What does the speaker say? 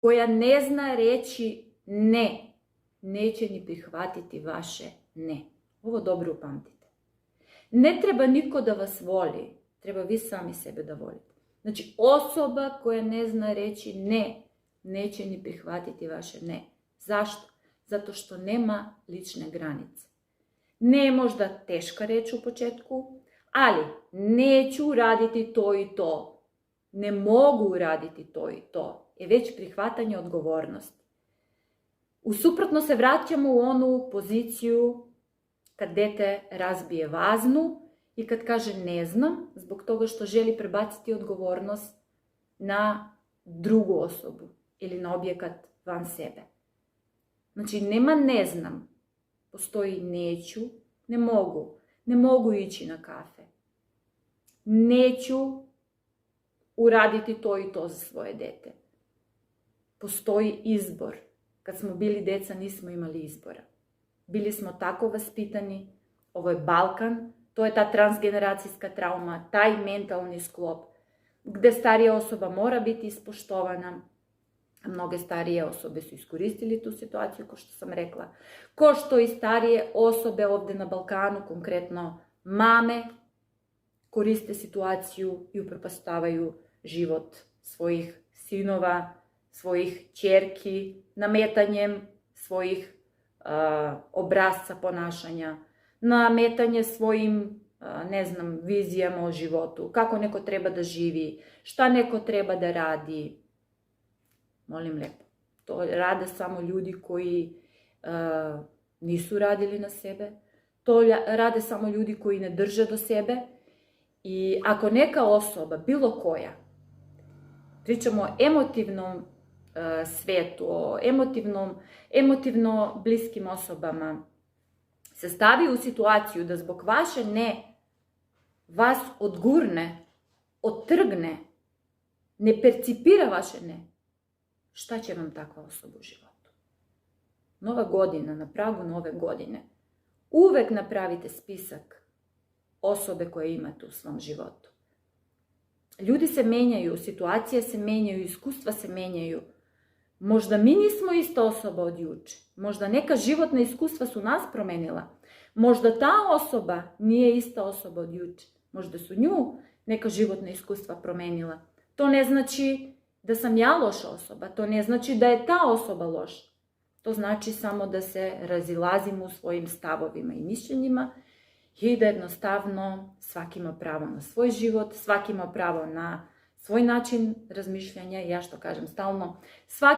koja ne zna reći ne, neće ni prihvatiti vaše ne. Ovo dobro upamtite. Ne treba niko da vas voli, treba vi sami sebe da volite. Znači, osoba koja ne zna reći ne, neće ni prihvatiti vaše ne. Zašto? Zato što nema lične granice. Ne je možda teška reč u početku, ali neću raditi to i to. Ne mogu raditi to i to. Je već prihvatanje odgovornosti. Usuprotno se vraćamo u onu poziciju kad dete razbije vaznu i kad kaže ne znam, zbog toga što želi prebaciti odgovornost na drugu osobu ili na objekat van sebe. Znači, nema ne znam, postoji neću, ne mogu ići na kafe, neću uraditi to i to za svoje dete. Postoji izbor. Kad smo bili deca nismo imali izbora. Bili smo tako vaspitani, ovo je Balkan, to je ta transgeneracijska trauma, taj mentalni sklop, gde starija osoba mora biti ispoštovana. Mnoge starije osobe su iskoristili tu situaciju, kao što sam rekla. Ko što i starije osobe ovde na Balkanu, konkretno mame, koriste situaciju i upropaštavaju život svojih sinova, svojih ćerki, nametanjem svojih obrasca ponašanja, nametanje svojim, vizijama o životu, kako neko treba da živi, šta neko treba da radi. Molim lepo, to rade samo ljudi koji nisu radili na sebe, to rade samo ljudi koji ne drže do sebe. I ako neka osoba, bilo koja, pričamo o emotivnom svetu, o emotivno bliskim osobama, se stavi u situaciju da zbog vaše ne vas odgurne, otrgne, ne percipira vaše ne, šta će vam takva osoba u životu? Nova godina, na pragu nove godine, uvek napravite spisak osobe koje imate u svom životu. Ljudi se menjaju, situacije se menjaju, iskustva se menjaju. Možda mi nismo ista osoba od juče. Možda neka životna iskustva su nas promenila. Možda ta osoba nije ista osoba od juče. Možda su nju neka životna iskustva promenila. To ne znači da sam ja loša osoba. To ne znači da je ta osoba loša. To znači samo da se razilazimo u svojim stavovima i mišljenjima i da jednostavno svaki ima pravo na svoj život, svaki ima pravo na svoj način razmišljanja. Ja što kažem stalno, svaki